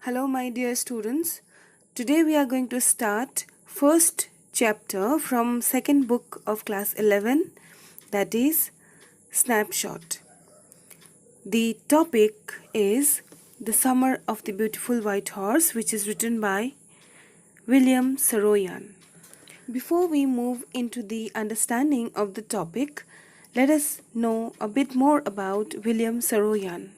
Hello my dear students. Today we are going to start first chapter from second book of class 11, that is Snapshot. The topic is The Summer of the Beautiful White Horse, which is written by William Saroyan. Before we move into the understanding of the topic, let us know a bit more about William Saroyan.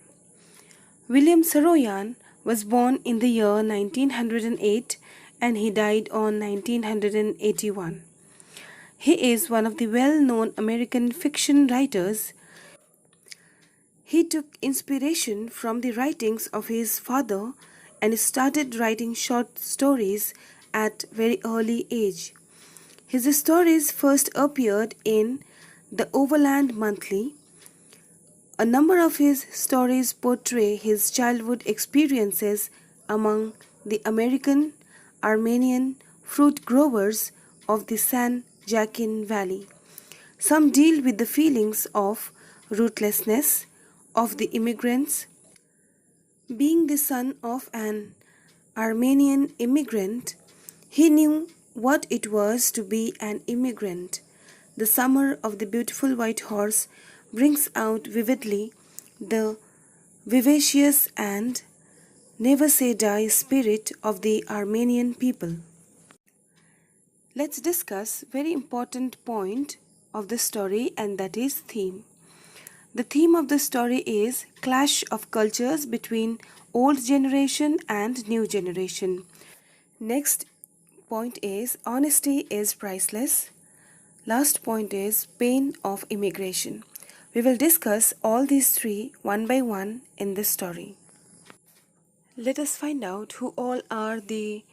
William Saroyan was born in the year 1908 and he died on 1981. He is one of the well-known American fiction writers. He took inspiration from the writings of his father and started writing short stories at very early age. His stories first appeared in the Overland Monthly. A number of his stories portray his childhood experiences among the American Armenian fruit growers of the San Joaquin Valley. Some deal with the feelings of rootlessness of the immigrants. Being the son of an Armenian immigrant, he knew what it was to be an immigrant. The Summer of the Beautiful White Horse brings out vividly the vivacious and never-say-die spirit of the Armenian people. Let's discuss very important point of the story, and that is theme. The theme of the story is clash of cultures between old generation and new generation. Next point is honesty is priceless. Last point is pain of immigration. We will discuss all these three one by one in this story. Let us find out who all are the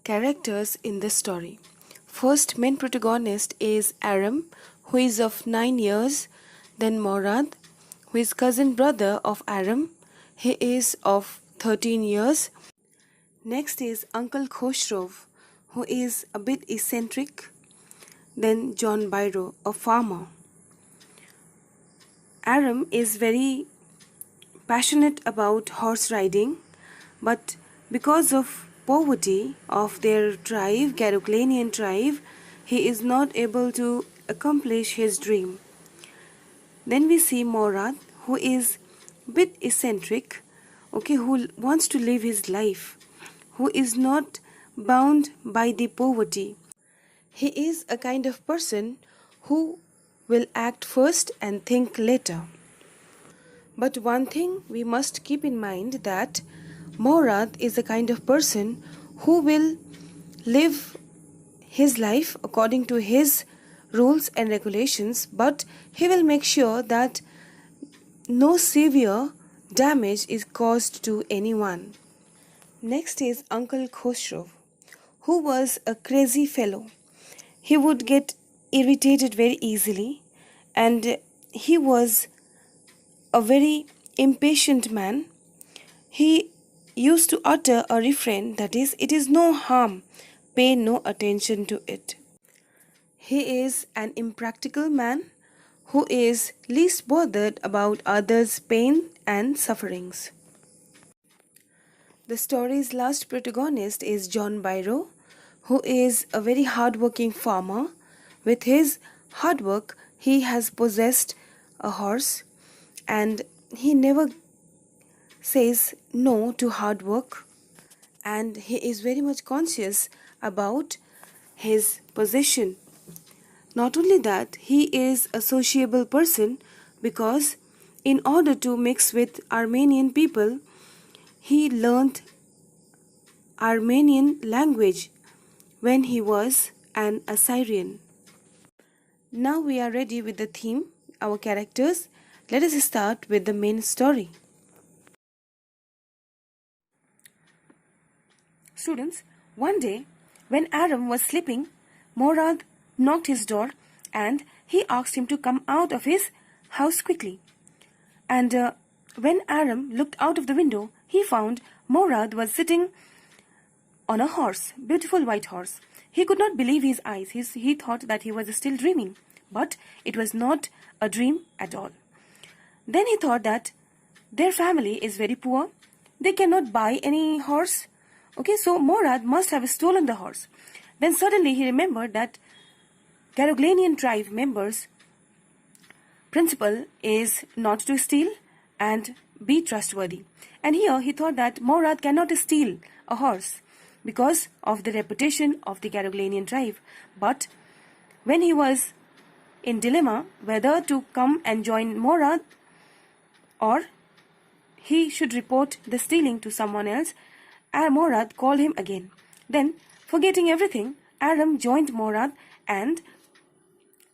characters in this story. First main protagonist is Aram, who is of 9 years. Then Murad, who is cousin brother of Aram. He is of 13 years. Next is Uncle Koshov, who is a bit eccentric. Then John Byros, a farmer. Aram is very passionate about horse riding, but because of poverty of their tribe, Garoclanian tribe, he is not able to accomplish his dream. Then we see Murad, who is a bit eccentric, who wants to live his life, who is not bound by the poverty. He is a kind of person who will act first and think later. But one thing we must keep in mind, that Murad is a kind of person who will live his life according to his rules and regulations, but he will make sure that no severe damage is caused to anyone. Next is Uncle Khoshov, who was a crazy fellow. He would get irritated very easily, and he was a very impatient man. He used to utter a refrain, that is, "It is no harm, pay no attention to it." He is an impractical man who is least bothered about others' pain and sufferings. The story's last protagonist is John Byros, who is a very hard-working farmer. With his hard work, he has possessed a horse, and he never says no to hard work, and he is very much conscious about his possession. Not only that, he is a sociable person, because in order to mix with Armenian people, he learned Armenian language when he was an Assyrian. Now we are ready with the theme, our characters. Let us start with the main story. Students, one day when Aram was sleeping, Murad knocked his door and he asked him to come out of his house quickly. And when Aram looked out of the window, he found Murad was sitting on a horse, beautiful white horse. He could not believe his eyes. He thought that he was still dreaming, but it was not a dream at all. Then he thought that their family is very poor. they cannot buy any horse. Okay, so Murad must have stolen the horse. Then suddenly he remembered that Garoglanian tribe members' principle is not to steal and be trustworthy. And here he thought that Murad cannot steal a horse because of the reputation of the Garoglanian tribe. But when he was in dilemma whether to come and join Murad or he should report the stealing to someone else, Murad called him again. Then, forgetting everything, Aram joined Murad, and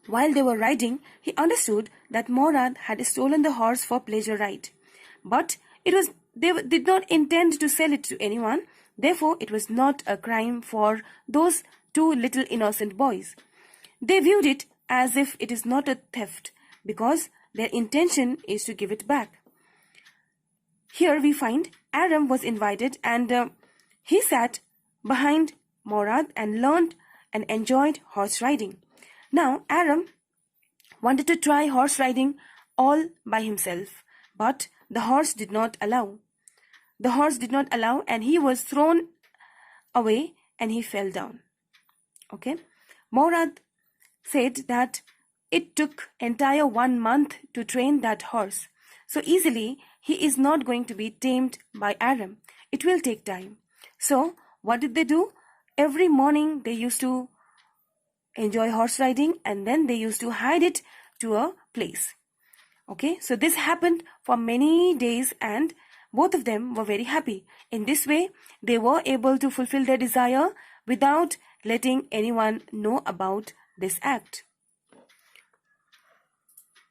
while they were riding, he understood that Murad had stolen the horse for pleasure ride. But they did not intend to sell it to anyone. Therefore, it was not a crime for those two little innocent boys. They viewed it as if it is not a theft, because their intention is to give it back. Here we find Aram was invited, and he sat behind Murad and learned and enjoyed horse riding. Now Aram wanted to try horse riding all by himself, but the horse did not allow. The horse did not allow, and he was thrown away and he fell down. Okay. Murad said that it took entire 1 month to train that horse. So easily he is not going to be tamed by Aram. It will take time. So what did they do? Every morning they used to enjoy horse riding, and then they used to hide it to a place. Okay, so this happened for many days, and both of them were very happy. In this way, they were able to fulfill their desire without letting anyone know about this act.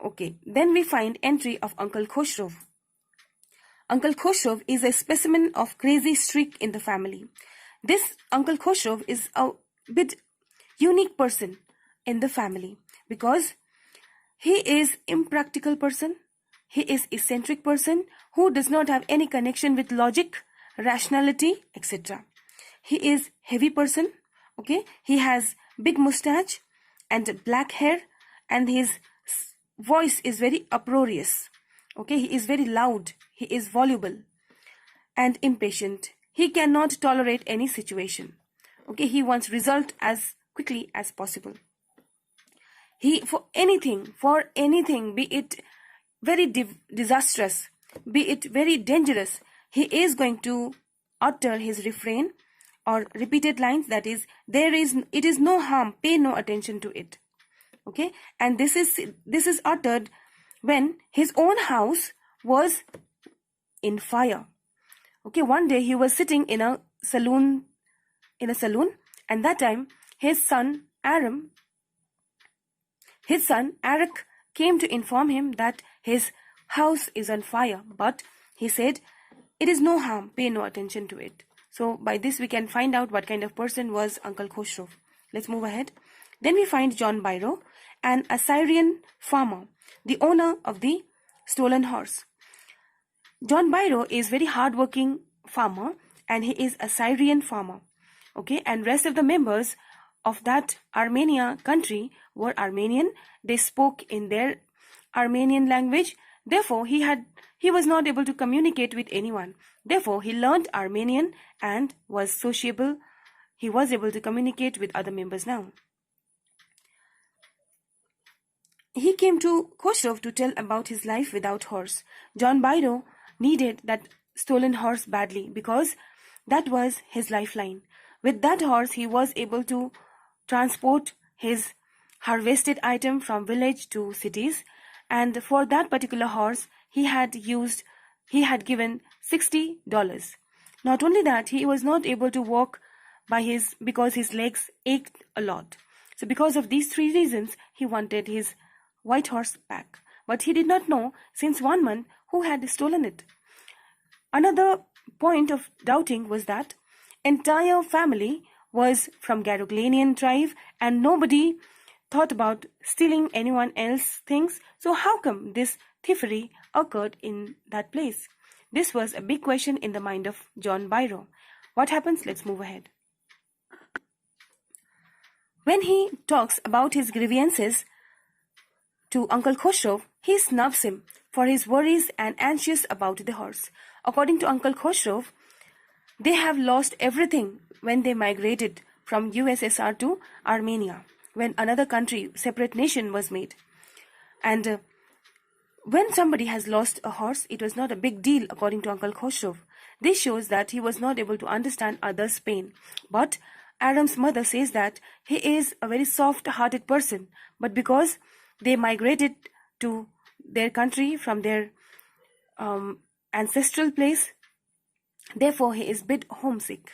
Okay, then we find entry of Uncle Koshov. Uncle Koshov is a specimen of crazy streak in the family. This Uncle Koshov is a bit unique person in the family because he is impractical person, he is eccentric person who does not have any connection with logic, rationality, etc. He is heavy person, okay? He has big mustache and black hair, and his voice is very uproarious. Okay, he is very loud, he is voluble and impatient. He cannot tolerate any situation. Okay, he wants result as quickly as possible. He, for anything, be it very disastrous, be it very dangerous, he is going to utter his refrain or repeated lines, that is, it is no harm, pay no attention to it. Okay, and this is uttered when his own house was in fire. Okay, one day he was sitting in a saloon, and that time his son Arak came to inform him that his house is on fire, but he said, it is no harm, pay no attention to it. So by this we can find out what kind of person was Uncle Koshov. Let's move ahead. Then we find John Byros, an Assyrian farmer, the owner of the stolen horse. John Byros is very hardworking farmer, and he is a Syrian farmer. Okay, and rest of the members of that Armenia country were Armenian. They spoke in their Armenian language. Therefore, he was not able to communicate with anyone. Therefore, he learned Armenian and was sociable. He was able to communicate with other members now. He came to Koshov to tell about his life without horse. John Byros needed that stolen horse badly because that was his lifeline. With that horse, he was able to transport his harvested item from village to cities, and for that particular horse, he had given $60. Not only that, he was not able to walk because his legs ached a lot. So because of these three reasons, he wanted his white horse back. But he did not know since 1 month who had stolen it. Another point of doubting was that entire family was from Garoglanian tribe, and nobody thought about stealing anyone else's things. So how come this thievery occurred in that place? This was a big question in the mind of John Byros. What happens? Let's move ahead. When he talks about his grievances to Uncle Khoshov, he snubs him for his worries and anxious about the horse. According to Uncle Koshov, they have lost everything when they migrated from USSR to Armenia, when another country, separate nation was made. And when somebody has lost a horse, it was not a big deal according to Uncle Khoshov. This shows that he was not able to understand others' pain. But Adam's mother says that he is a very soft-hearted person, but because they migrated to their country from their ancestral place, therefore he is a bit homesick.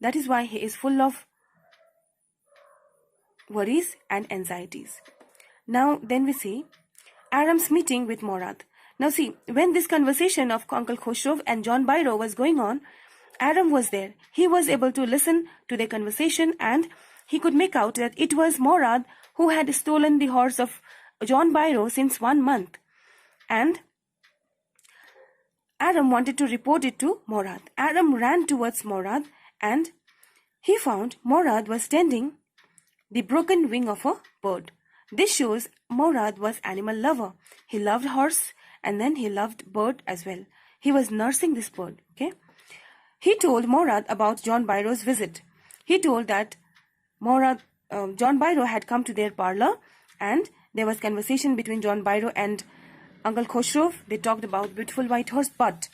That is why he is full of worries and anxieties. Now then we see Adam's meeting with Murad. Now see, when this conversation of Uncle Koshov and John Byros was going on, Adam was there. He was able to listen to their conversation and he could make out that it was Murad who had stolen the horse of John Byros since 1 month. And Adam wanted to report it to Murad. Adam ran towards Murad and he found Murad was tending the broken wing of a bird. This shows Murad was animal lover. He loved horse and then he loved bird as well. He was nursing this bird. Okay. He told Murad about John Byros' visit. He told that John Byros had come to their parlor and there was conversation between John Byros and Uncle Koshov. They talked about beautiful white horse, but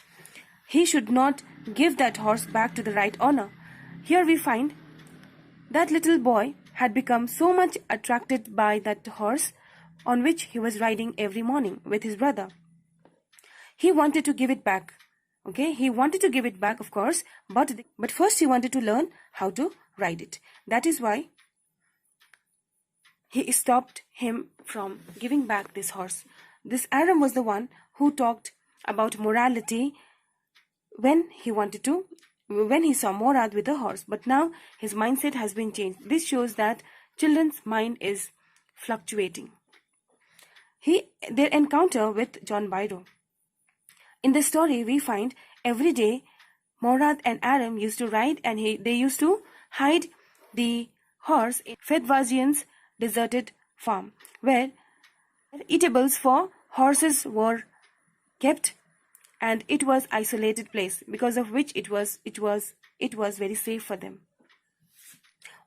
he should not give that horse back to the right owner. Here we find that little boy had become so much attracted by that horse on which he was riding every morning with his brother. He wanted to give it back. Okay, he wanted to give it back, of course, but first he wanted to learn how to ride it. That is why he stopped him from giving back this horse. This Adam was the one who talked about morality when he saw Murad with the horse, but now his mindset has been changed. This shows that children's mind is fluctuating. Their encounter with John Byros. In the story, we find every day Murad and Adam used to ride and they used to hide the horse in Fedvazian's deserted farm, where eatables for horses were kept, and it was isolated place because of which it was very safe for them.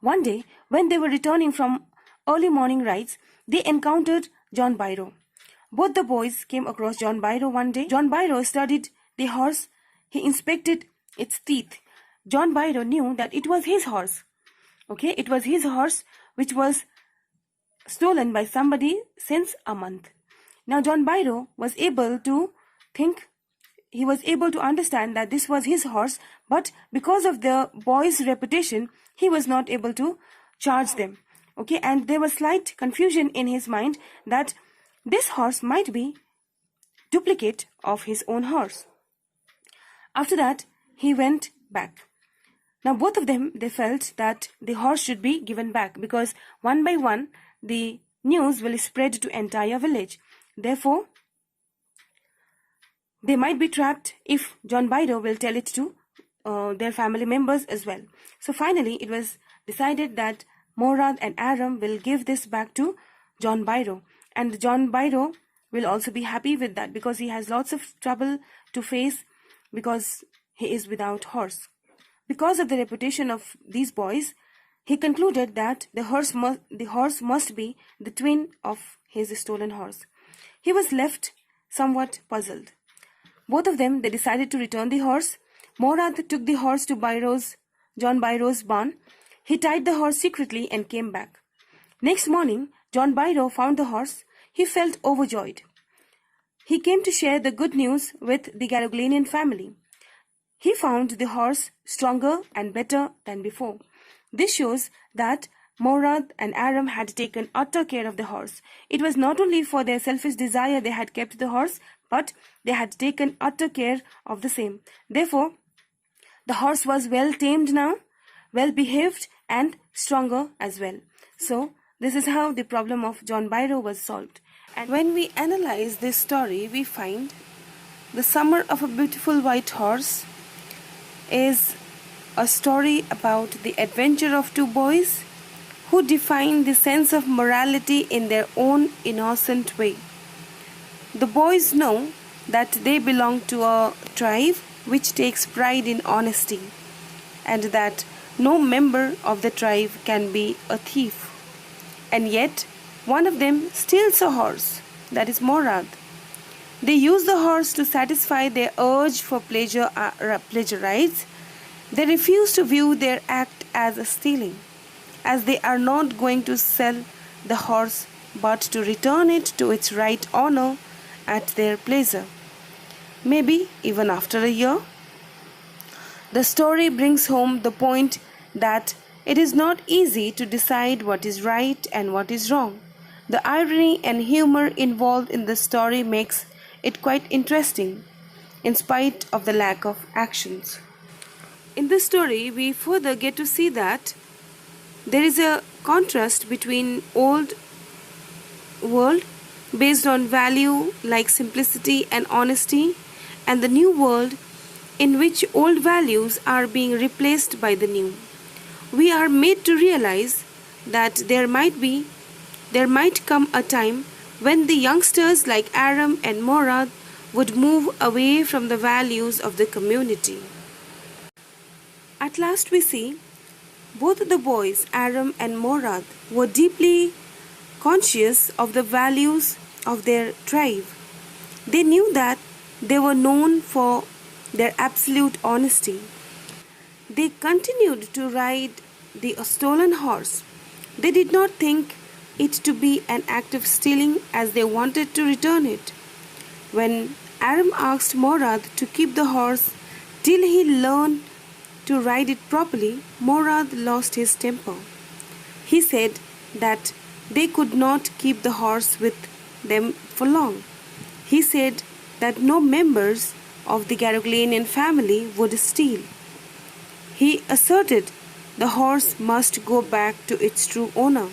One day, when they were returning from early morning rides, they encountered John Byros. Both the boys came across John Byros one day. John Byros studied the horse. He inspected its teeth. John Byros knew that it was his horse. Okay, it was his horse which was stolen by somebody since a month. Now John Byros was able to think, he was able to understand that this was his horse, but because of the boy's reputation, he was not able to charge them. Okay, and there was slight confusion in his mind that this horse might be duplicate of his own horse. After that, he went back. Now both of them, they felt that the horse should be given back because one by one, the news will spread to entire village. Therefore, they might be trapped if John Byros will tell it to their family members as well. So finally, it was decided that Murad and Adam will give this back to John Byros. And John Byros will also be happy with that because he has lots of trouble to face because he is without horse. Because of the reputation of these boys, he concluded that the horse must be the twin of his stolen horse. He was left somewhat puzzled. Both of them, they decided to return the horse. Murad took the horse to John Byros' barn. He tied the horse secretly and came back. Next morning, John Byros found the horse. He felt overjoyed. He came to share the good news with the Garaglanian family. He found the horse stronger and better than before. This shows that Murad and Adam had taken utter care of the horse. It was not only for their selfish desire they had kept the horse, but they had taken utter care of the same. Therefore, the horse was well tamed now, well behaved and stronger as well. So, this is how the problem of John Byros was solved. And when we analyze this story, we find The Summer of a Beautiful White Horse is a story about the adventure of two boys who define the sense of morality in their own innocent way. The boys know that they belong to a tribe which takes pride in honesty, and that no member of the tribe can be a thief. And yet, one of them steals a horse, that is Murad. They use the horse to satisfy their urge for pleasure rides. They refuse to view their act as a stealing, as they are not going to sell the horse but to return it to its right owner at their pleasure, maybe even after a year. The story brings home the point that it is not easy to decide what is right and what is wrong. The irony and humor involved in the story makes it quite interesting, in spite of the lack of actions. In this story, we further get to see that there is a contrast between old world based on value like simplicity and honesty, and the new world in which old values are being replaced by the new. We are made to realize that there might come a time when the youngsters like Aram and Murad would move away from the values of the community. At last we see both the boys, Aram and Murad, were deeply conscious of the values of their tribe. They knew that they were known for their absolute honesty. They continued to ride the stolen horse. They did not think it to be an act of stealing, as they wanted to return it. When Aram asked Murad to keep the horse till he learned to ride it properly, Murad lost his temper. He said that they could not keep the horse with them for long. He said that no members of the Garoglanian family would steal. He asserted the horse must go back to its true owner.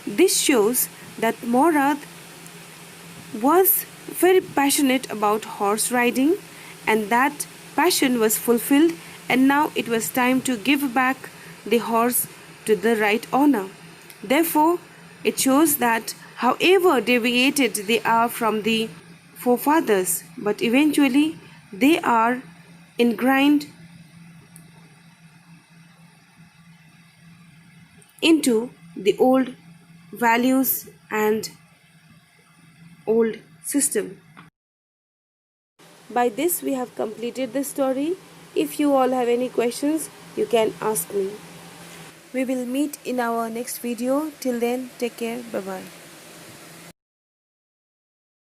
This shows that Murad was very passionate about horse riding, and that passion was fulfilled, and now it was time to give back the horse to the right owner. Therefore, it shows that however deviated they are from the forefathers, but eventually they are ingrained into the old values and old system. By this we have completed the story. If you all have any questions, you can ask me. We will meet in our next video. Till then, take care. Bye bye.